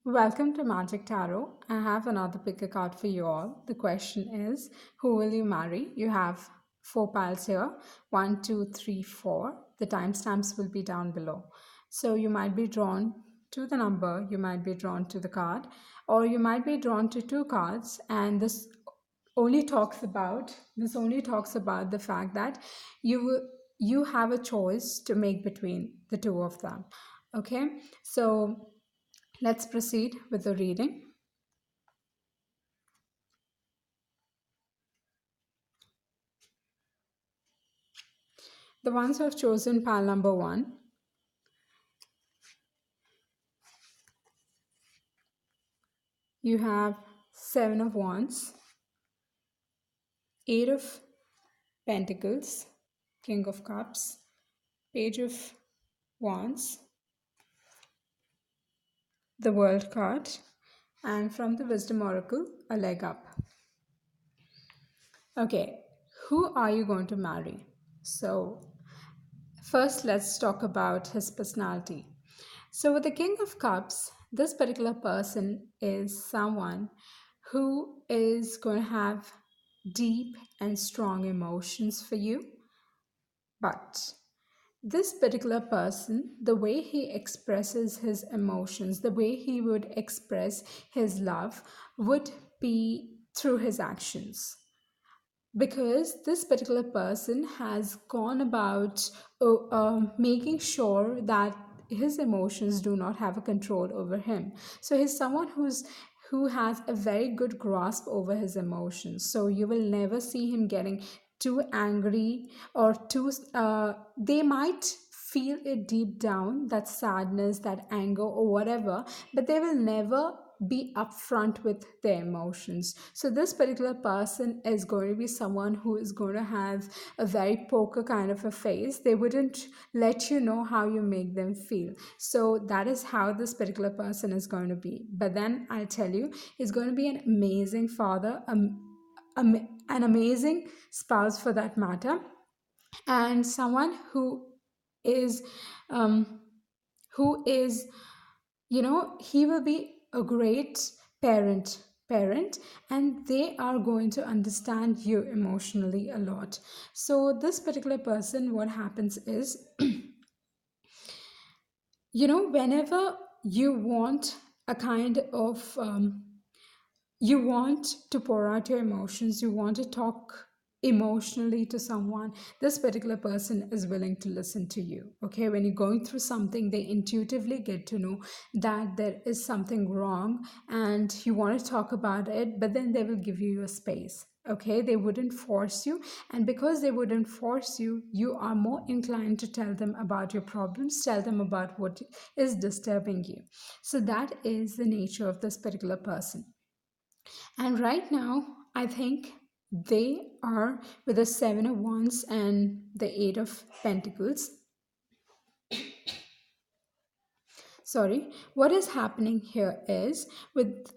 Welcome to Magic Tarot. I have another pick a card for you all. The question is, who will you marry? You have four piles here. One, two, three, four. The timestamps will be down below. So you might be drawn to the number, you might be drawn to the card, or you might be drawn to two cards, and this only talks about the fact that you have a choice to make between the two of them. Okay, so let's proceed with the reading. The ones who have chosen pile number one, you have Seven of Wands, Eight of Pentacles, King of Cups, Page of Wands, the World card, and from the Wisdom Oracle, a leg up. Okay, who are you going to marry? So, first let's talk about his personality. So, with the King of Cups, this particular person is someone who is going to have deep and strong emotions for you. But this particular person, the way he expresses his emotions, the way he would express his love would be through his actions, because this particular person has gone about making sure that his emotions do not have a control over him. So he's someone who has a very good grasp over his emotions, so you will never see him getting too angry or too they might feel it deep down, that sadness, that anger, or whatever, but they will never be upfront with their emotions. So this particular person is going to be someone who is going to have a very poker kind of a face. They wouldn't let you know how you make them feel. So that is how this particular person is going to be. But then I'll tell you, he's going to be an amazing father, an amazing spouse for that matter, and someone is um, who is, he will be a great parent, and they are going to understand you emotionally a lot. So this particular person, what happens is, whenever you want a kind of you want to pour out your emotions, you want to talk emotionally to someone, this particular person is willing to listen to you. Okay, when you're going through something, they intuitively get to know that there is something wrong and you want to talk about it, but then they will give you a space. Okay, they wouldn't force you, and because they wouldn't force you, you are more inclined to tell them about your problems, tell them about what is disturbing you. So that is the nature of this particular person. And right now, I think they are with the Seven of Wands and the Eight of Pentacles. Sorry, what is happening here is, with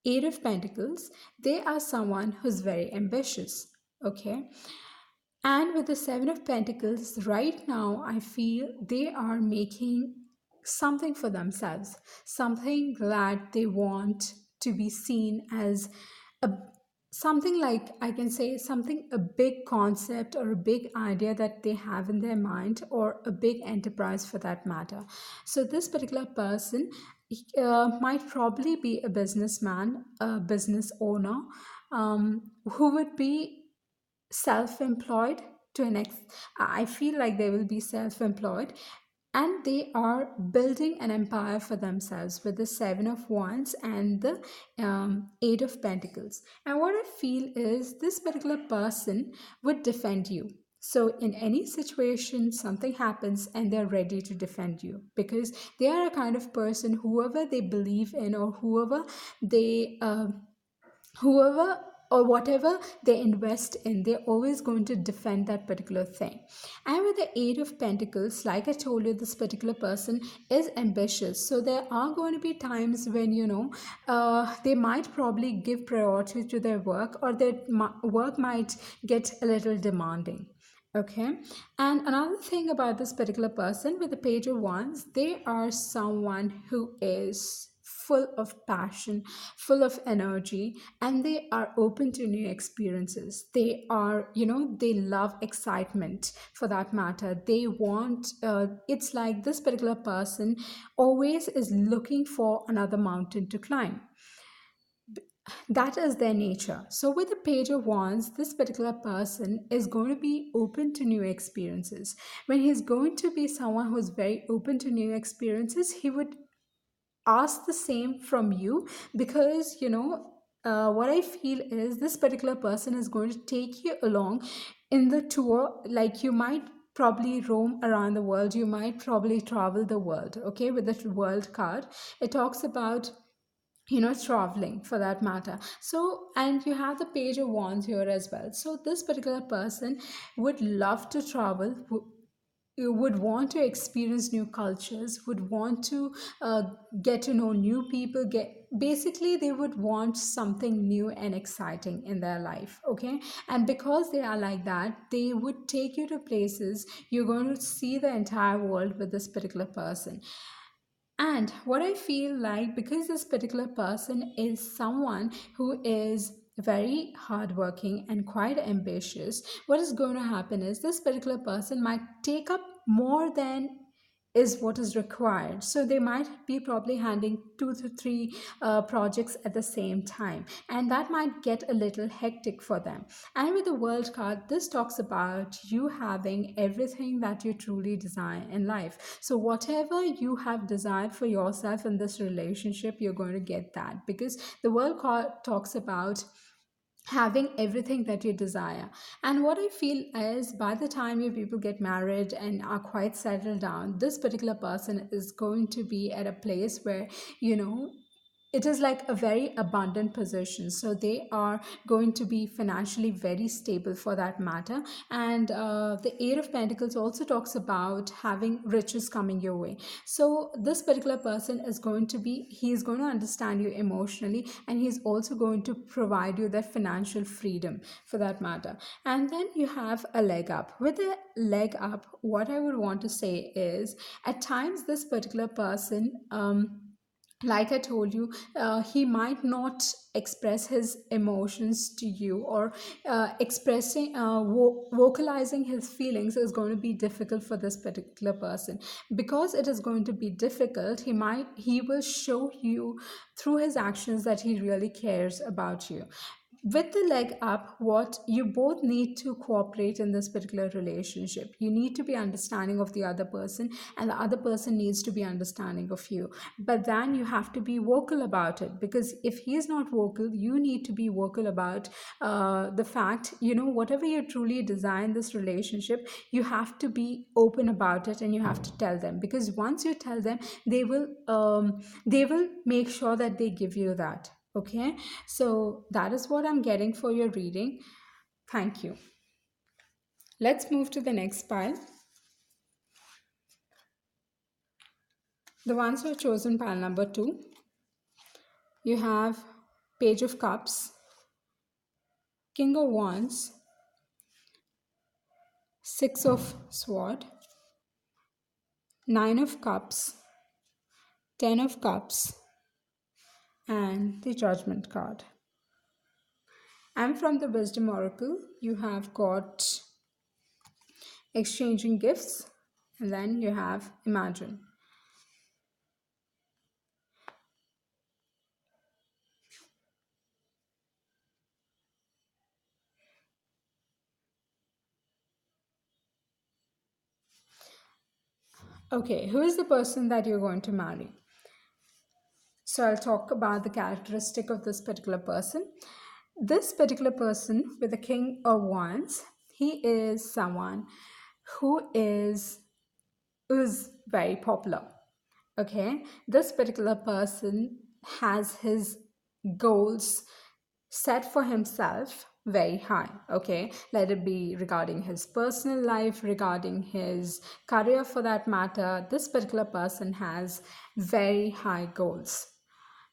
Eight of Pentacles, they are someone who's very ambitious. Okay. And with the Seven of Pentacles, right now, I feel they are making something for themselves, something that they want to be seen as a something, like I can say something, a big concept or a big idea that they have in their mind, or a big enterprise for that matter. So this particular person might probably be a businessman, a business owner, who would be self-employed to an ex. I feel like they will be self-employed, and they are building an empire for themselves with the Seven of Wands and the Eight of Pentacles. And what I feel is, this particular person would defend you. So in any situation, something happens and they're ready to defend you, because they are a kind of person, whoever they believe in, or they whoever or whatever they invest in, they're always going to defend that particular thing. And with the Eight of Pentacles, like I told you, this particular person is ambitious. So there are going to be times when, they might probably give priority to their work, or their work might get a little demanding. Okay. And another thing about this particular person with the Page of Wands, they are someone who is full of passion, full of energy, and they are open to new experiences. They are, they love excitement for that matter. They want, it's like this particular person always is looking for another mountain to climb. That is their nature. So, with the Page of Wands, this particular person is going to be open to new experiences. When he's going to be someone who's very open to new experiences, he would ask the same from you because, what I feel is this particular person is going to take you along in the tour. Like, you might probably roam around the world, you might probably travel the world. Okay, with the world card, it talks about traveling for that matter. So, and you have the Page of Wands here as well. So this particular person would love to travel, you would want to experience new cultures, would want to get to know new people, get basically they would want something new and exciting in their life. Okay, and because they are like that, they would take you to places. You're going to see the entire world with this particular person. And what I feel like, because this particular person is someone who is very hardworking and quite ambitious, what is going to happen is this particular person might take up more than is what is required. So they might be probably handling two to three projects at the same time, and that might get a little hectic for them. And with the World card, this talks about you having everything that you truly desire in life. So whatever you have desired for yourself in this relationship, you're going to get that, because the World card talks about having everything that you desire. And what I feel is, by the time you people get married and are quite settled down, this particular person is going to be at a place where, you know it is like a very abundant position. So they are going to be financially very stable for that matter. And the Eight of Pentacles also talks about having riches coming your way. So this particular person is going to be, he is going to understand you emotionally, and he's also going to provide you that financial freedom for that matter. And then you have a leg up. With a leg up, what I would want to say is, at times this particular person, like I told you, he might not express his emotions to you, or vocalizing his feelings is going to be difficult for this particular person. Because it is going to be difficult, he will show you through his actions that he really cares about you. With the leg up, what you both need to cooperate in this particular relationship. You need to be understanding of the other person, and the other person needs to be understanding of you. But then you have to be vocal about it, because if he is not vocal, you need to be vocal about the fact, whatever you truly design this relationship, you have to be open about it, and you have to tell them. Because once you tell them, they will make sure that they give you that. Okay, so that is what I'm getting for your reading. Thank you. Let's move to the next pile. The ones who have chosen pile number 2, you have Page of Cups, King of Wands, Six of Sword, Nine of Cups, Ten of Cups, and the Judgment card. And from the Wisdom Oracle, you have got Exchanging Gifts, and then you have Imagine. Okay, who is the person that you're going to marry? So I'll talk about the characteristic of this particular person. This particular person with the King of Wands, he is someone who is very popular. Okay, this particular person has his goals set for himself very high. Okay, let it be regarding his personal life, regarding his career for that matter. This particular person has very high goals.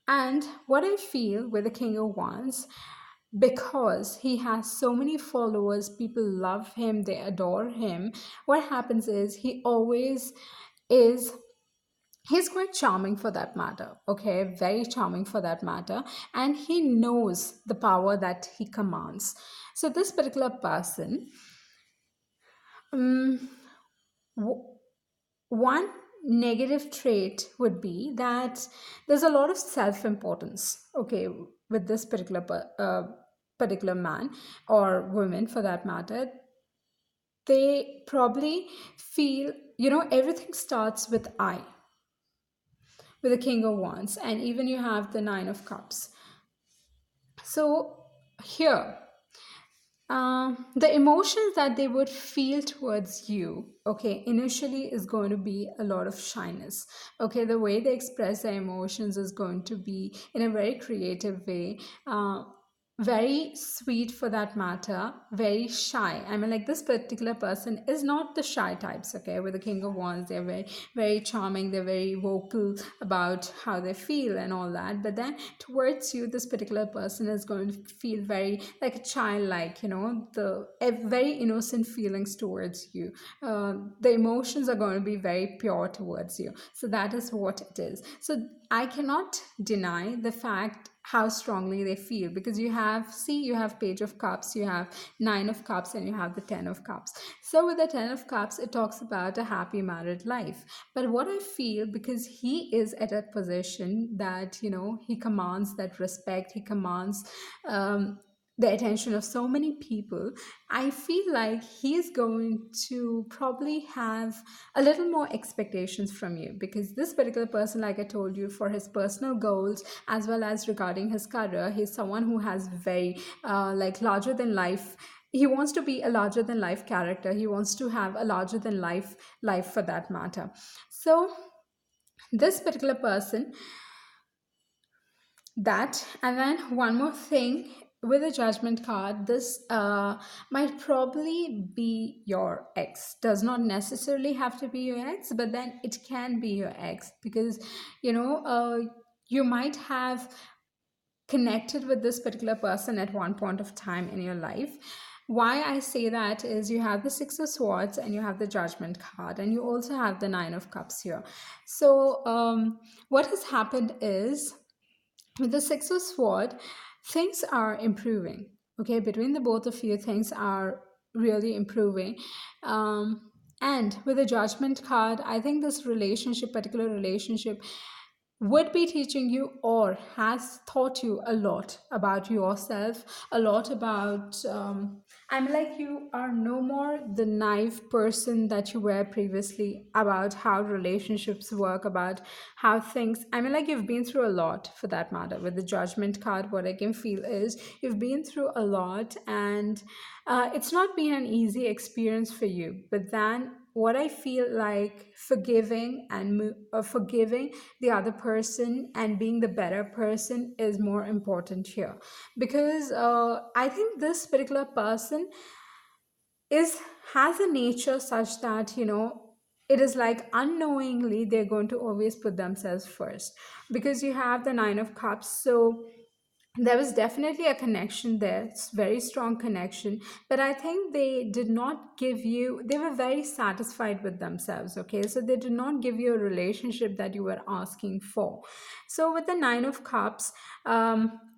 And what I feel with the King of Wands, because he has so many followers, people love him, they adore him, what happens is he always is He's quite charming for that matter, okay, very charming for that matter, and he knows the power that he commands. So this particular person, um, w- one negative trait would be that there's a lot of self-importance, okay, with this particular man or woman for that matter. They probably feel, everything starts with I, with the King of Wands, and even you have the Nine of Cups. So here, the emotions that they would feel towards you, okay, initially is going to be a lot of shyness. Okay, the way they express their emotions is going to be in a very creative way. Very sweet for that matter, very shy. I mean, like, this particular person is not the shy types, okay? With the King of Wands, they're very, very charming, they're very vocal about how they feel and all that. But then towards you, this particular person is going to feel very like a childlike, very innocent feelings towards you. The emotions are going to be very pure towards you. So that is what it is. So I cannot deny the fact how strongly they feel, because you have Page of Cups, you have Nine of Cups, and you have the Ten of Cups. So with the Ten of Cups, it talks about a happy married life. But what I feel, because he is at a position that, he commands that respect, he commands the attention of so many people, I feel like he's going to probably have a little more expectations from you, because this particular person, like I told you, for his personal goals as well as regarding his career, he's someone who has very like larger than life. He wants to be a larger than life character. He wants to have a larger than life for that matter. So this particular person, that, and then one more thing with a judgment card, this might probably be your ex. Does not necessarily have to be your ex, but then it can be your ex, because you might have connected with this particular person at one point of time in your life. Why I say that is, you have the Six of Swords and you have the Judgment card, and you also have the Nine of Cups here. So what has happened is, with the Six of Sword, things are improving. Okay, between the both of you, things are really improving. And with the Judgment card, I think this particular relationship, would be teaching you or has taught you a lot about yourself, a lot about, I'm like, you are no more the naive person that you were previously, about how relationships work, about how things, I mean, like, you've been through a lot for that matter. With the Judgment card, what I can feel is you've been through a lot, and it's not been an easy experience for you. But then what I feel like, forgiving the other person and being the better person is more important here, because I think this particular person is has a nature such that, it is like unknowingly they're going to always put themselves first, because you have the Nine of Cups. So there was definitely a connection there. It's very strong connection, but I think they were very satisfied with themselves, okay? So they did not give you a relationship that you were asking for. So with the Nine of Cups,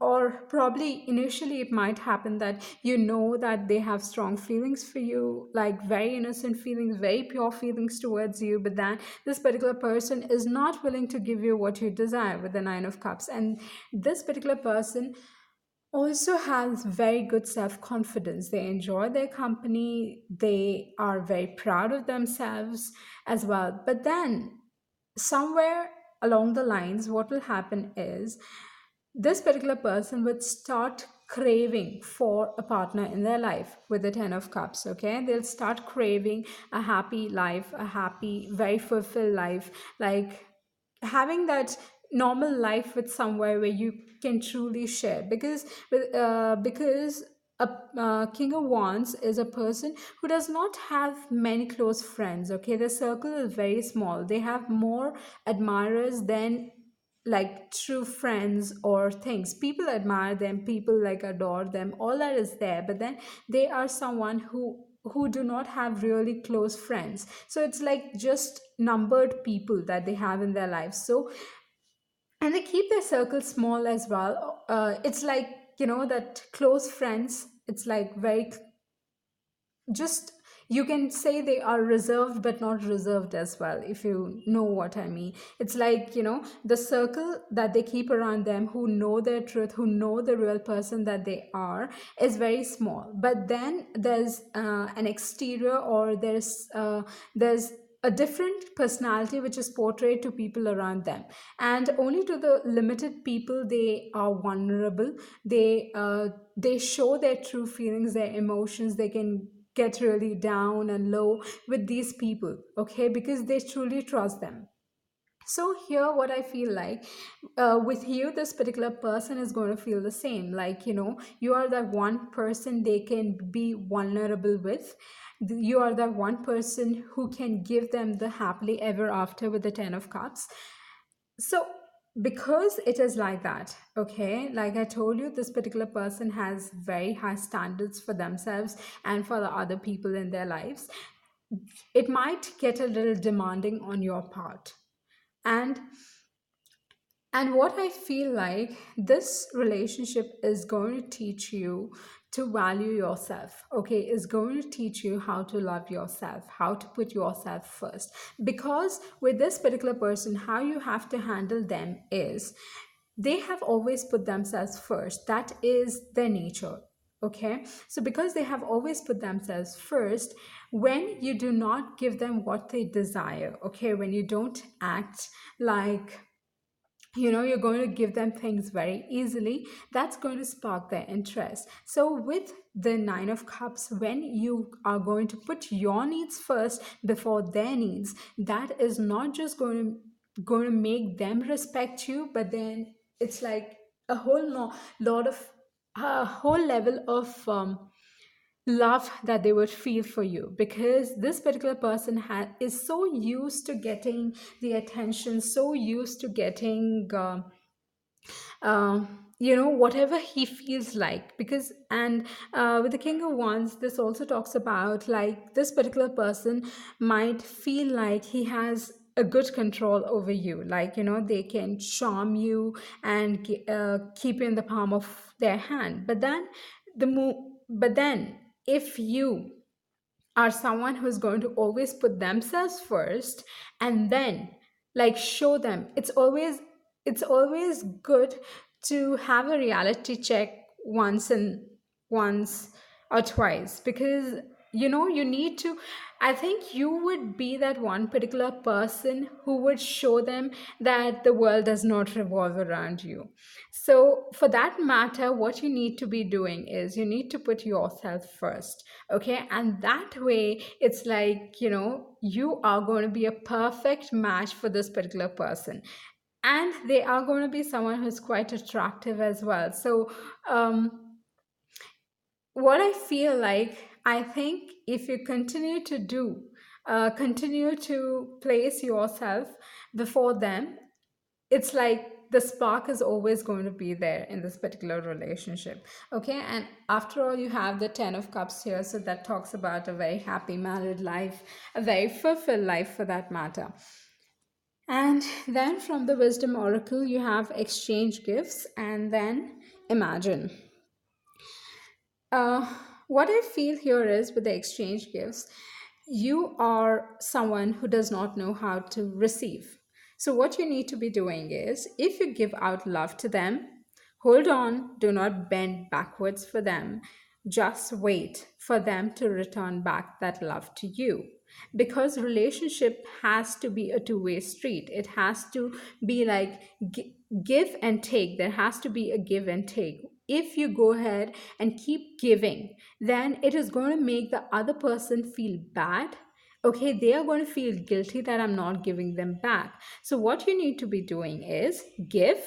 or probably initially it might happen that you know that they have strong feelings for you, like very innocent feelings, very pure feelings towards you, but then this particular person is not willing to give you what you desire with the Nine of Cups. And this particular person also has very good self confidence. They enjoy their company, they are very proud of themselves as well. But then, somewhere along the lines, what will happen is, this particular person would start craving for a partner in their life with the Ten of Cups. Okay, they'll start craving a happy life, a happy, very fulfilled life, like having that normal life with somewhere where you can truly share. Because a King of Wands is a person who does not have many close friends. Okay, the circle is very small. They have more admirers than like true friends or things. People admire them, people like adore them, all that is there, but then they are someone who do not have really close friends. So it's like just numbered people that they have in their lives. So, and they keep their circle small as well. It's like, that close friends, it's like very just, you can say they are reserved but not reserved as well, if you know what I mean. It's like, the circle that they keep around them, who know their truth, who know the real person that they are, is very small. But then there's an exterior, or there's a different personality which is portrayed to people around them, and only to the limited people they are vulnerable. They show their true feelings, their emotions. They can get really down and low with these people, okay, because they truly trust them. So here what I feel like, with you, this particular person is going to feel the same. Like, you are that one person they can be vulnerable with. You are that one person who can give them the happily ever after with the 10 of cups. So, because it is like that, okay, like I told you, this particular person has very high standards for themselves and for the other people in their lives. It might get a little demanding on your part. And what I feel like, this relationship is going to teach you to value yourself, okay, is going to teach you how to love yourself, how to put yourself first. Because with this particular person, how you have to handle them is, they have always put themselves first. That is their nature. Okay, so because they have always put themselves first, when you do not give them what they desire, okay, when you don't act like, you're going to give them things very easily, that's going to spark their interest. So with the 9 of cups, when you are going to put your needs first before their needs, that is not just going to make them respect you, but then it's like a whole lot of a whole level of love that they would feel for you, because this particular person is so used to getting the attention, so used to getting whatever he feels like. Because, and with the King of Wands, this also talks about, like, this particular person might feel like he has a good control over you. Like, they can charm you and keep you in the palm of their hand. But then if you are someone who's going to always put themselves first, and then, like, show them, it's always good to have a reality check once or twice. Because you need to, I think you would be that one particular person who would show them that the world does not revolve around you. So for that matter, what you need to be doing is, you need to put yourself first. Okay, and that way, it's like, you are going to be a perfect match for this particular person. And they are going to be someone who's quite attractive as well. So what I feel like, I think if you continue to place yourself before them, it's like the spark is always going to be there in this particular relationship. Okay, and after all, you have the 10 of cups here, so that talks about a very happy married life, a very fulfilled life for that matter. And then from the wisdom oracle, you have exchange gifts, and then imagine. uh, what I feel here is, with the exchange gifts, you are someone who does not know how to receive. So, what you need to be doing is, if you give out love to them, hold on, do not bend backwards for them. Just wait for them to return back that love to you. Because relationship has to be a two-way street. It has to be like give and take. There has to be a give and take. If you go ahead and keep giving, then it is going to make the other person feel bad. Okay, they are going to feel guilty that I'm not giving them back. So what you need to be doing is give,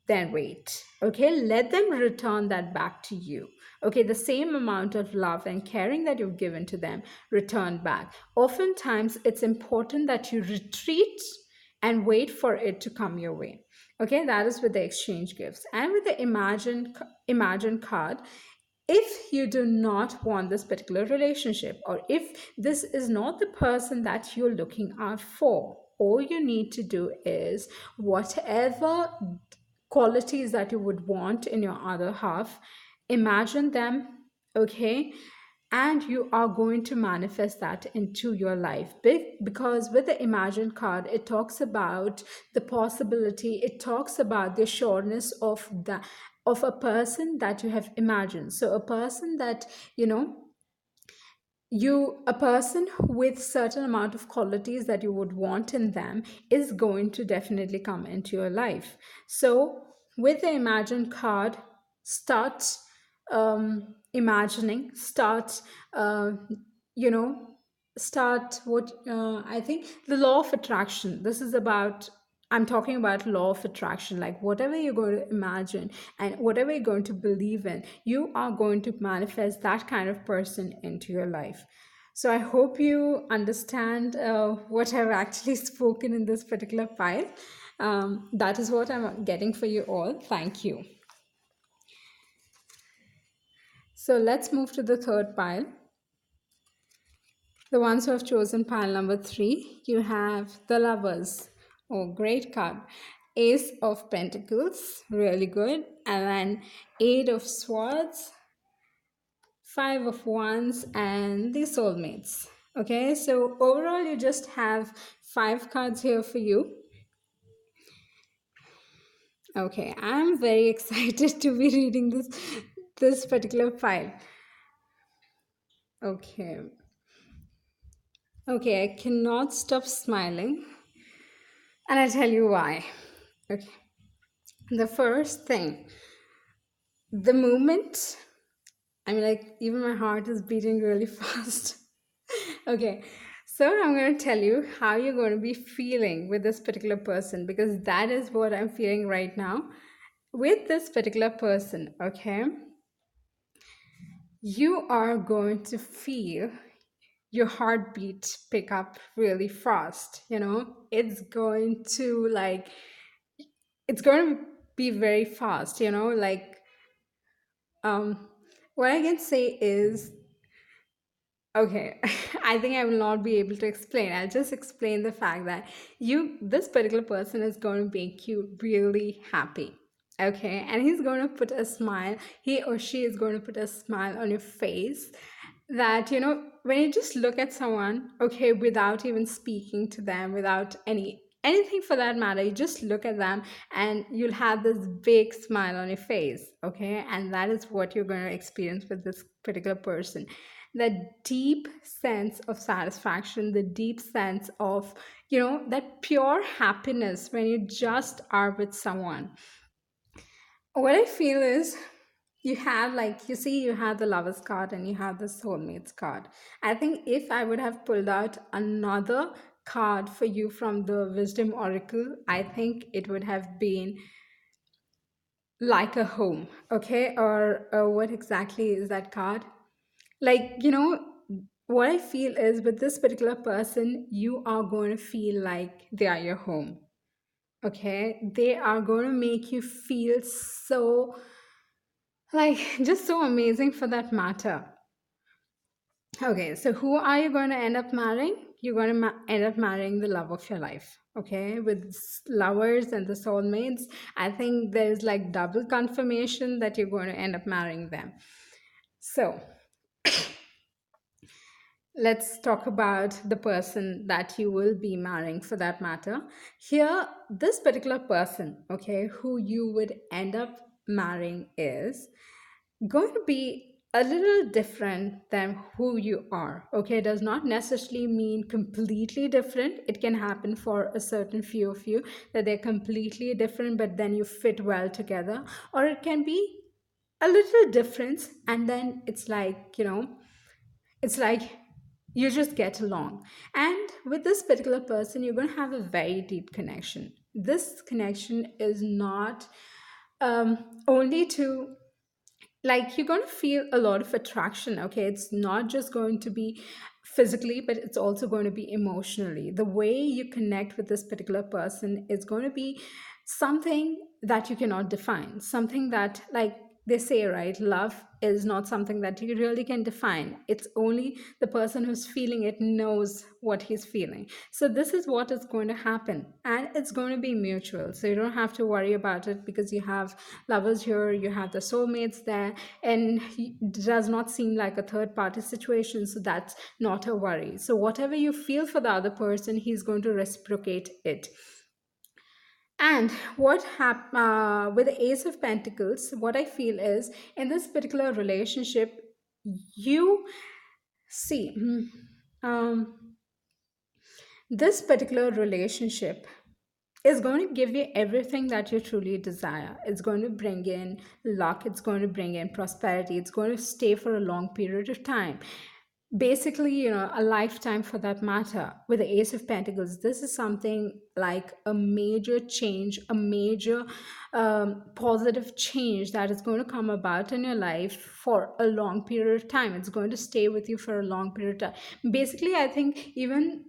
then wait. Okay, let them return that back to you. Okay, the same amount of love and caring that you've given to them, return back. Oftentimes it's important that you retreat and wait for it to come your way. Okay, that is with the exchange gifts. And with the imagine card, if you do not want this particular relationship, or if this is not the person that you're looking out for, all you need to do is whatever qualities that you would want in your other half, imagine them, okay? And you are going to manifest that into your life. Because with the Imagine card, it talks about the possibility, it talks about the sureness of a person that you have imagined. So a person that, you know, a person with certain amount of qualities that you would want in them is going to definitely come into your life. So with the Imagine card, start imagining, start you know start what I think the law of attraction, this is about, I'm talking about law of attraction. Like whatever you're going to imagine and whatever you're going to believe in, you are going to manifest that kind of person into your life. So I hope you understand what I've actually spoken in this particular file. That is what I'm getting for you all. Thank you. So let's move to the third pile. The ones who have chosen pile number 3, you have the Lovers. Oh, great card. Ace of Pentacles, really good. And then Eight of Swords, Five of Wands, and the Soulmates. Okay, so overall, you just have 5 cards here for you. Okay, I'm very excited to be reading this particular pile. Okay. Okay, I cannot stop smiling. And I'll tell you why. Okay. The first thing, the moment, I mean, like, even my heart is beating really fast. Okay. So I'm going to tell you how you're going to be feeling with this particular person, because that is what I'm feeling right now with this particular person. Okay. You are going to feel your heartbeat pick up really fast. It's going to it's going to be very fast, like what I can say is, okay, I think I will not be able to explain. I'll just explain the fact that this particular person is going to make you really happy. Okay, and he's going to put a smile, he or she is going to put a smile on your face, that when you just look at someone, okay, without even speaking to them, without anything for that matter, you just look at them and you'll have this big smile on your face. Okay, and that is what you're going to experience with this particular person. That deep sense of satisfaction, the deep sense of that pure happiness when you just are with someone. What I feel is, you have, like, you have the Lovers card and you have the Soulmates card. I think if I would have pulled out another card for you from the Wisdom Oracle, I think it would have been like a home. Okay, or what exactly is that card? Like, what I feel is, with this particular person, you are going to feel like they are your home. Okay, they are going to make you feel so, like, just so amazing for that matter. Okay, so who are you going to end up marrying? You're going to end up marrying the love of your life. Okay, with Lovers and the Soulmates, I think there's like double confirmation that you're going to end up marrying them. So let's talk about the person that you will be marrying, for that matter. Here, this particular person, okay, who you would end up marrying is going to be a little different than who you are. Okay, it does not necessarily mean completely different. It can happen for a certain few of you that they're completely different, but then you fit well together. Or it can be a little difference, and then it's like you just get along. And with this particular person, you're going to have a very deep connection. This connection is not only to, like, you're going to feel a lot of attraction. Okay, it's not just going to be physically, but it's also going to be emotionally. The way you connect with this particular person is going to be something that you cannot define, something that, like, they say, right, love is not something that you really can define. It's only the person who's feeling it knows what he's feeling. So this is what is going to happen, and it's going to be mutual. So you don't have to worry about it, because you have lovers here, you have the soulmates there, and it does not seem like a third party situation. So that's not a worry. So whatever you feel for the other person, he's going to reciprocate it. And with the Ace of Pentacles, what I feel is, in this particular relationship, you see, this particular relationship is going to give you everything that you truly desire. It's going to bring in luck, it's going to bring in prosperity, it's going to stay for a long period of time. Basically, a lifetime for that matter. With the Ace of Pentacles, this is something like a major change, a major positive change that is going to come about in your life for a long period of time. It's going to stay with you for a long period of time. Basically, I think even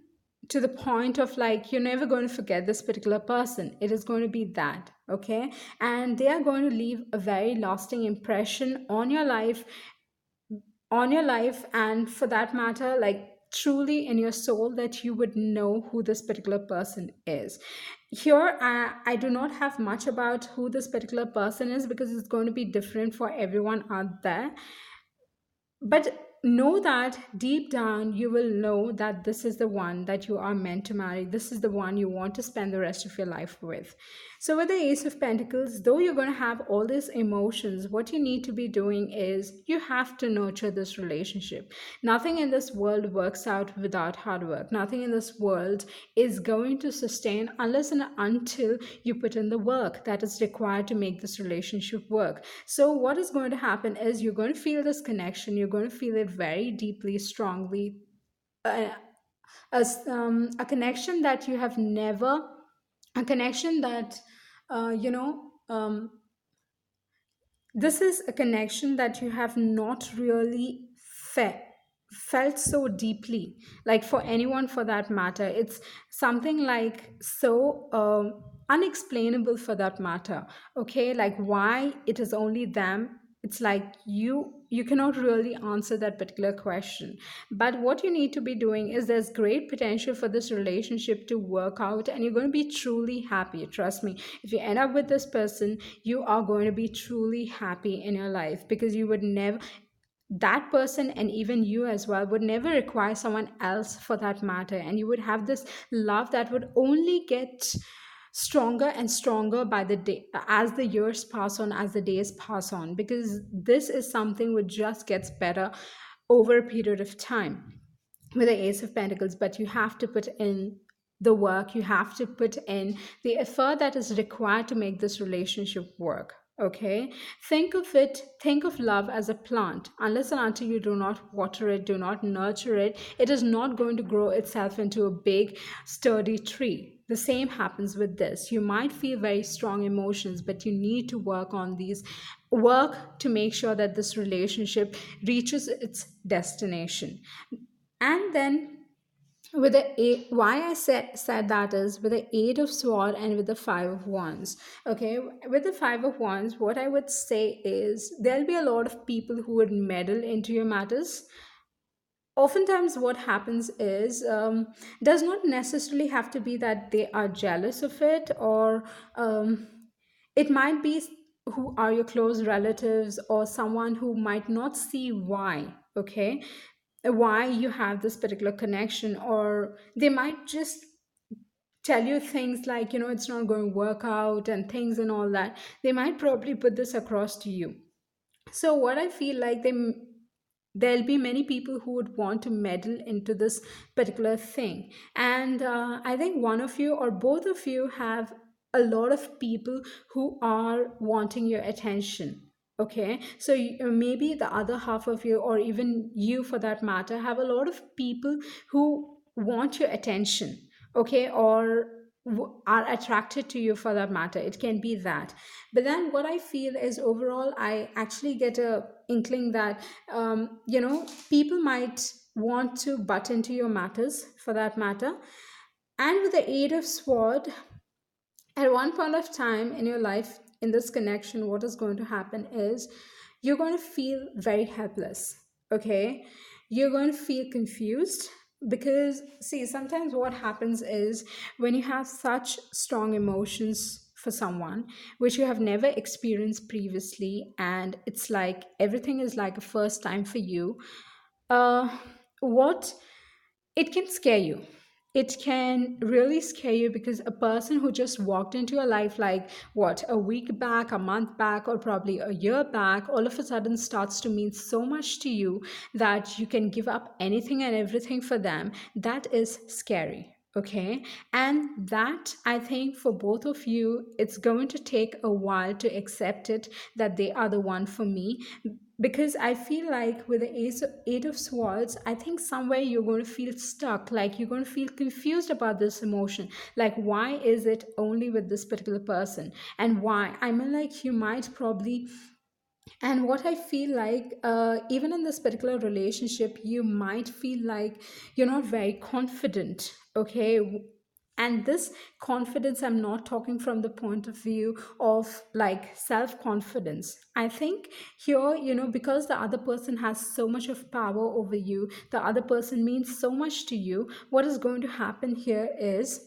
to the point of like, you're never going to forget this particular person. It is going to be that, okay? And they are going to leave a very lasting impression on your life, and for that matter, like truly in your soul, that you would know who this particular person is. Here, I do not have much about who this particular person is, because it's going to be different for everyone out there. But know that deep down you will know that this is the one that you are meant to marry. This is the one you want to spend the rest of your life with. So, with the Ace of Pentacles, though you're going to have all these emotions, what you need to be doing is you have to nurture this relationship. Nothing in this world works out without hard work. Nothing in this world is going to sustain unless and until you put in the work that is required to make this relationship work. So, what is going to happen is you're going to feel this connection, you're going to feel it very deeply, strongly, uh, as a connection that you have never, a connection that, uh, you know, um, this is a connection that you have not really felt so deeply, like for anyone for that matter. It's something like so unexplainable for that matter. Okay, like why it is only them, it's like you cannot really answer that particular question. But what you need to be doing is, there's great potential for this relationship to work out, and you're going to be truly happy. Trust me, if you end up with this person, you are going to be truly happy in your life, because you would never, that person and even you as well, would never require someone else for that matter. And you would have this love that would only get stronger and stronger by the day, as the years pass on, as the days pass on, because this is something which just gets better over a period of time with the Ace of Pentacles. But you have to put in the work, you have to put in the effort that is required to make this relationship work. Okay, think of love as a plant. Unless and until you do not water it, do not nurture it, it is not going to grow itself into a big sturdy tree. The same happens with this. You might feel very strong emotions, but you need to work on these, work to make sure that this relationship reaches its destination. And then with the eight, why I said that is, with the Eight of Sword and with the Five of Wands. Okay, with the Five of Wands, what I would say is, there'll be a lot of people who would meddle into your matters. Oftentimes what happens is, does not necessarily have to be that they are jealous of it, or it might be who are your close relatives, or someone who might not see why, okay, why you have this particular connection. Or they might just tell you things like, it's not going to work out and things and all that. They might probably put this across to you. So what I feel like, there'll be many people who would want to meddle into this particular thing. And I think one of you or both of you have a lot of people who are wanting your attention. Okay, so maybe the other half of you, or even you for that matter, have a lot of people who want your attention. Okay, or are attracted to you for that matter. It can be that. But then what I feel is, overall, I actually get a inkling that people might want to butt into your matters for that matter. And with the Eight of Sword, at one point of time in your life, in this connection, what is going to happen is you're going to feel very helpless. Okay, you're going to feel confused because, see, sometimes what happens is when you have such strong emotions for someone which you have never experienced previously, and it's like everything is like a first time for you, uh what it can scare you. It can really scare you because a person who just walked into your life, like what, a week back, a month back, or probably a year back, all of a sudden starts to mean so much to you that you can give up anything and everything for them. That is scary. Okay. And that, I think, for both of you, it's going to take a while to accept it, that they are the one for me, because I feel like with the eight of swords, I think somewhere you're going to feel stuck, like you're going to feel confused about this emotion, like why is it only with this particular person, and why, I mean, like you might probably, and what I feel like, even in this particular relationship, you might feel like you're not very confident. Okay. And this confidence, I'm not talking from the point of view of like self confidence. I think here, because the other person has so much of power over you, the other person means so much to you, what is going to happen here is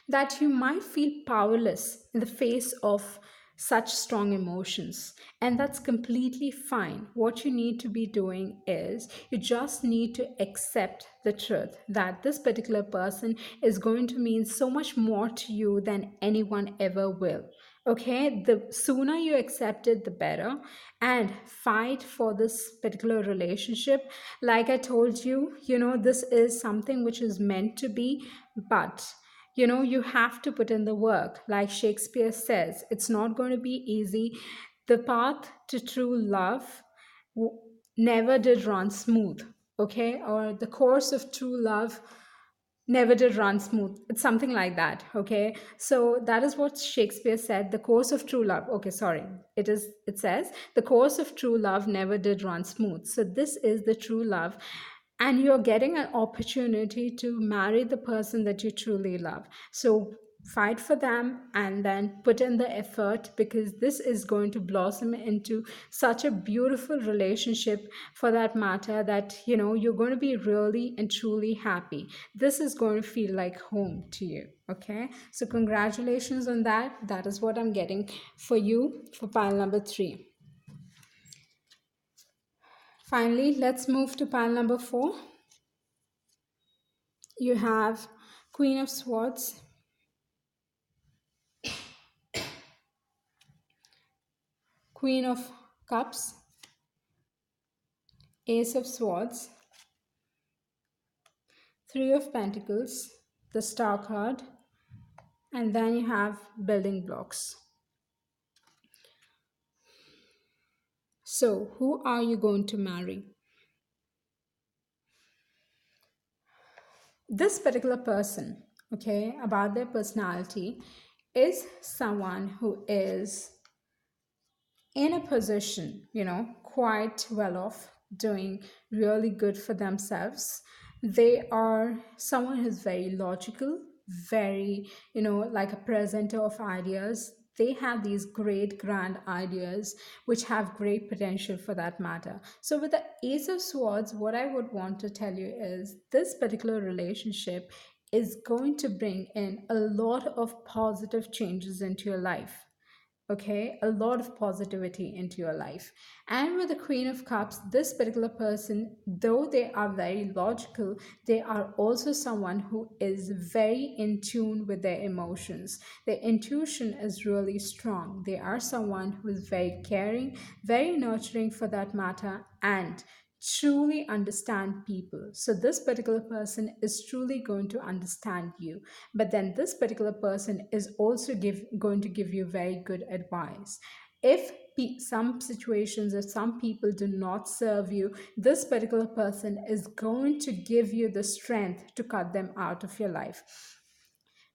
that you might feel powerless in the face of such strong emotions. And that's completely fine. What you need to be doing is you just need to accept the truth that this particular person is going to mean so much more to you than anyone ever will. Okay, the sooner you accept it, the better, and fight for this particular relationship. Like I told you, this is something which is meant to be, but you have to put in the work. Like Shakespeare says, it's not going to be easy. The path to true love w- never did run smooth. Okay, or the course of true love never did run smooth. It's something like that. Okay, so that is what Shakespeare said, the course of true love. Okay, sorry, it says the course of true love never did run smooth. So this is the true love, and you're getting an opportunity to marry the person that you truly love. So fight for them and then put in the effort, because this is going to blossom into such a beautiful relationship, for that matter, that you're going to be really and truly happy. This is going to feel like home to you. Okay, so congratulations on that. That is what I'm getting for you for pile number 3. Finally, let's move to pile number 4. You have Queen of Swords, Queen of Cups, Ace of Swords, Three of Pentacles, the Star card, and then you have building blocks. So, who are you going to marry? This particular person, okay, about their personality, is someone who is in a position, quite well off, doing really good for themselves. They are someone who's very logical, very, like a presenter of ideas. They have these great grand ideas which have great potential, for that matter. So with the Ace of Swords, what I would want to tell you is this particular relationship is going to bring in a lot of positive changes into your life. Okay, a lot of positivity into your life. And with the Queen of Cups, this particular person, though they are very logical, they are also someone who is very in tune with their emotions. Their intuition is really strong. They are someone who is very caring, very nurturing, for that matter, and truly understand people. So this particular person is truly going to understand you, but then this particular person is also going to give you very good advice. If some situations, if some people do not serve you, this particular person is going to give you the strength to cut them out of your life.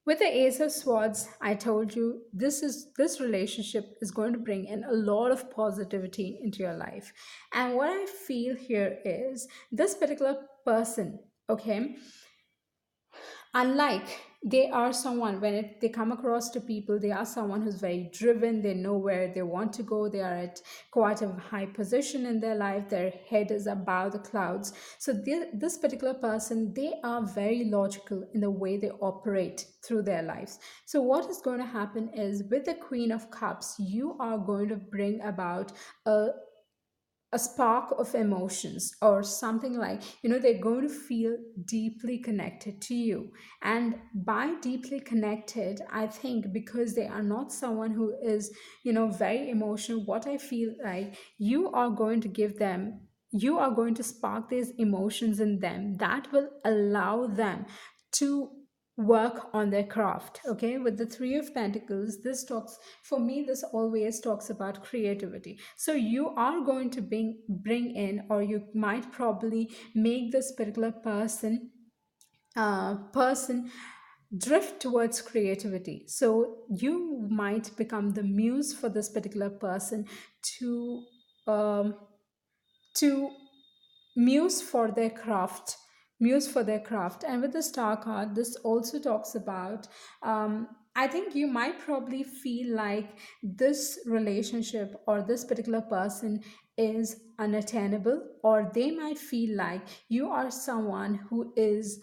With the Ace of Swords, I told you this relationship is going to bring in a lot of positivity into your life. And what I feel here is this particular person, okay, unlike they are someone, when they come across to people, they are someone who's very driven, they know where they want to go, they are at quite a high position in their life, their head is above the clouds. So this particular person, they are very logical in the way they operate through their lives. So what is going to happen is, with the Queen of Cups, you are going to bring about a spark of emotions, or something like, they're going to feel deeply connected to you. And by deeply connected, I think, because they are not someone who is, very emotional, what I feel like, you are going to spark these emotions in them that will allow them to work on their craft. Okay, with the Three of Pentacles, this talks, for me, this always talks about creativity. So you are going to bring in, or you might probably make this particular person drift towards creativity. So you might become the muse for this particular person to um, to muse for their craft, and with the Star card, this also talks about, I think you might probably feel like this relationship or this particular person is unattainable, or they might feel like you are someone who is,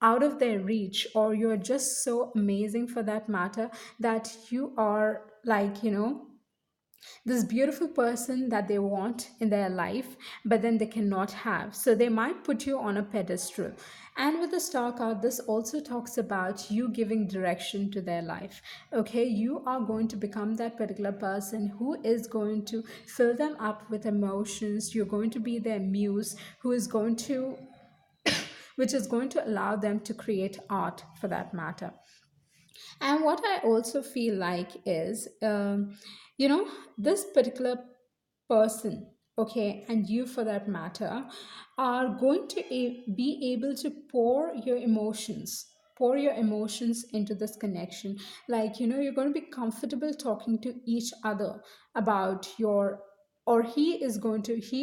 out of their reach, or you're just so amazing for that matter, that you are like, this beautiful person that they want in their life, but then they cannot have. So they might put you on a pedestal. And with the Star card, this also talks about you giving direction to their life. Okay, you are going to become that particular person who is going to fill them up with emotions. You're going to be their muse, who is going to which is going to allow them to create art, for that matter. And what I also feel like is, you know, this particular person, okay, and you for that matter, are going to be able to pour your emotions into this connection. Like, you're going to be comfortable talking to each other about your, or he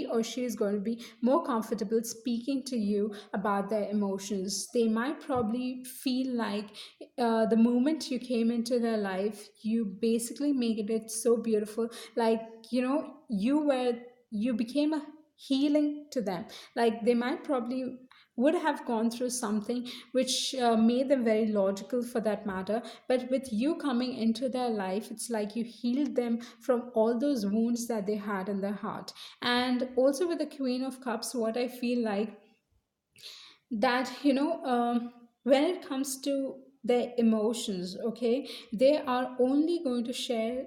or she is going to be more comfortable speaking to you about their emotions. They might probably feel like, the moment you came into their life, you basically made it so beautiful. Like, you became a healing to them. Like, they might probably would have gone through something which made them very logical, for that matter, but with you coming into their life, it's like you healed them from all those wounds that they had in their heart. And also with the Queen of Cups, what I feel like, that, when it comes to their emotions, okay, they are only going to share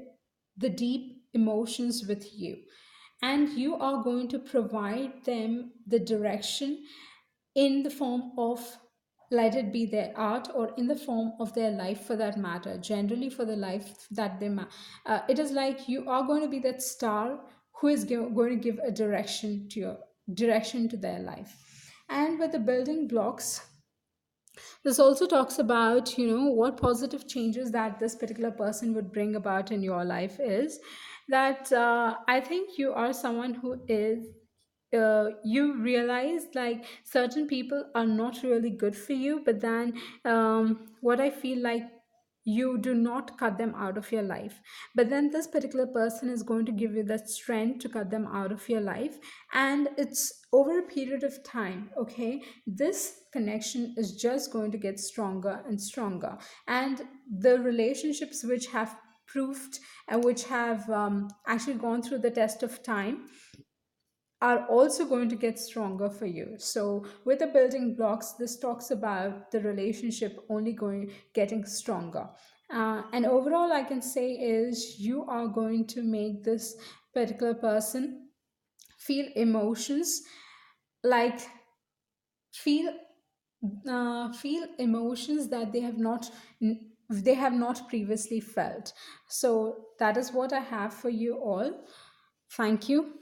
the deep emotions with you, and you are going to provide them the direction in the form of, let it be their art, or in the form of their life, for that matter, generally for the life that it is like you are going to be that star who is going to give a direction to their life. And with the building blocks, this also talks about, what positive changes that this particular person would bring about in your life is, that I think you are someone who is, you realize like certain people are not really good for you, but then, what I feel like, you do not cut them out of your life, but then this particular person is going to give you that strength to cut them out of your life. And it's over a period of time, okay, this connection is just going to get stronger and stronger. And the relationships which have proved, and which have actually gone through the test of time, are also going to get stronger for you. So with the building blocks, this talks about the relationship only getting stronger. And overall, I can say is, you are going to make this particular person feel emotions, like, feel feel emotions that they have not previously felt. So that is what I have for you all. Thank you.